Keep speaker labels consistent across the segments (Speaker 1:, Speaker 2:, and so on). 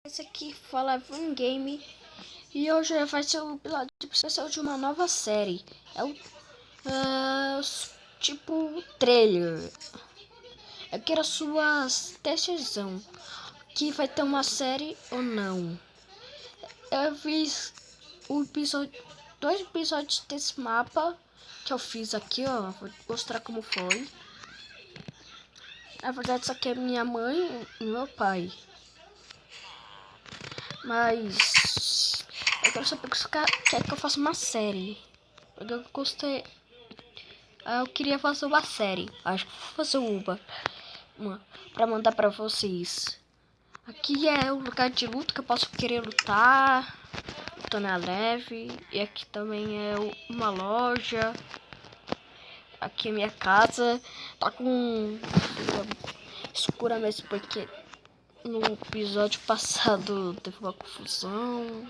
Speaker 1: Esse aqui fala um game e hoje vai ser o episódio especial de uma nova série. É o tipo trailer. Eu quero a sua decisão que vai ter uma série ou não. Eu fiz dois episódios desse mapa que eu fiz aqui, ó. Vou mostrar como foi. Na verdade, isso aqui é minha mãe e meu pai. Mas eu quero saber se quer que eu faça uma série. Eu gostei. Eu queria fazer uma série. Acho que vou fazer uma pra mandar pra vocês. Aqui é o lugar de luta que eu posso querer lutar. Tô na leve. E aqui também é uma loja. Aqui é minha casa. Tá com escura mesmo porque no episódio passado teve uma confusão.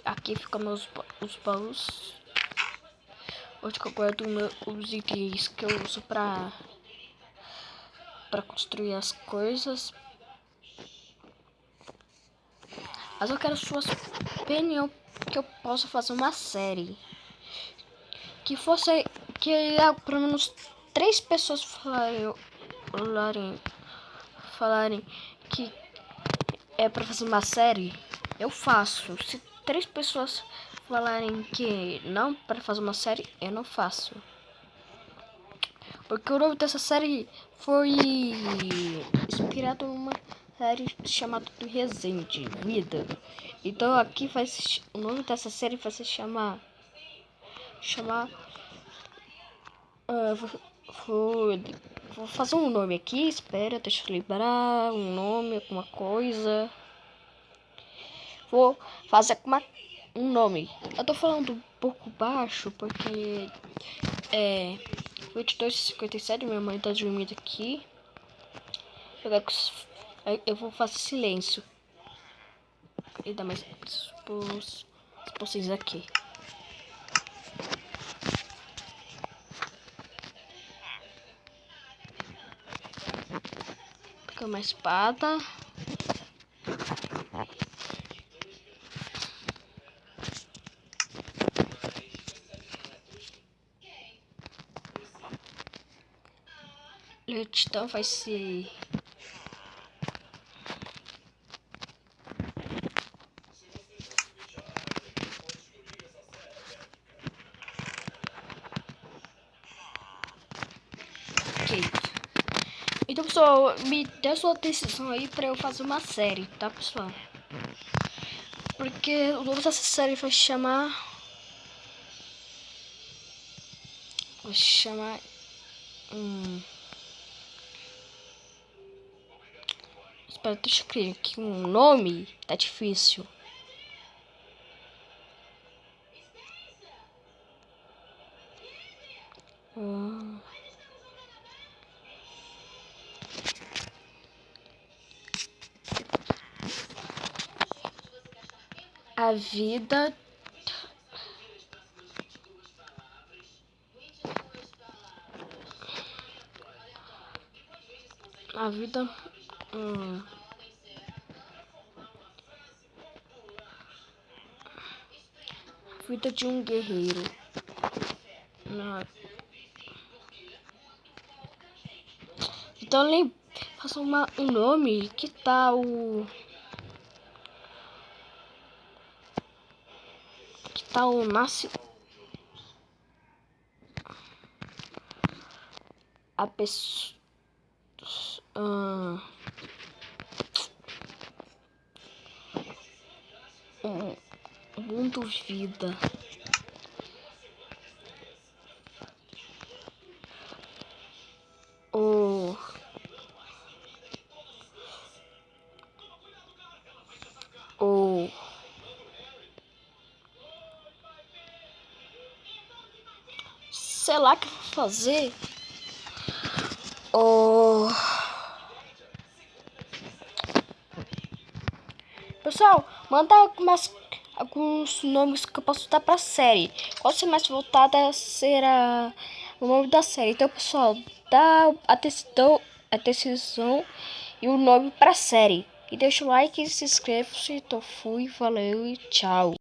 Speaker 1: Aqui ficam os baús. Onde que eu guardo os itens que eu uso pra construir as coisas. Mas eu quero sua opinião que eu possa fazer uma série. Que fosse que pelo menos 3 pessoas falarem que é pra fazer uma série, eu faço. Se 3 pessoas falarem que não para fazer uma série, eu não faço. Porque o nome dessa série foi inspirado numa série chamada do Resende, Vida. Então aqui o nome dessa série vai se chamar vou fazer um nome aqui, espera, deixa eu lembrar um nome, alguma coisa. Vou fazer um nome. Eu tô falando um pouco baixo porque 22h57, minha mãe tá dormindo aqui. Eu vou fazer silêncio. E dar mais vocês aqui. Pegar uma espada. O titã vai ser... Ok. Então, pessoal, me dê sua decisão aí pra eu fazer uma série, tá, pessoal? Porque o nome dessa série vai chamar... Espera, deixa eu escrever aqui um nome. Tá difícil. A vida... A vida... Vida de um guerreiro. Então, faça um nome. Que tal... Que tal nasce... A pessoa... Mundo vida. Sei lá o que eu vou fazer. Pessoal, manda alguns nomes que eu posso dar pra série. Qual ser mais voltada será o nome da série. Então, pessoal, dá atenção a decisão e o nome pra série. E deixa o like e se inscreva se tu fui, valeu e tchau.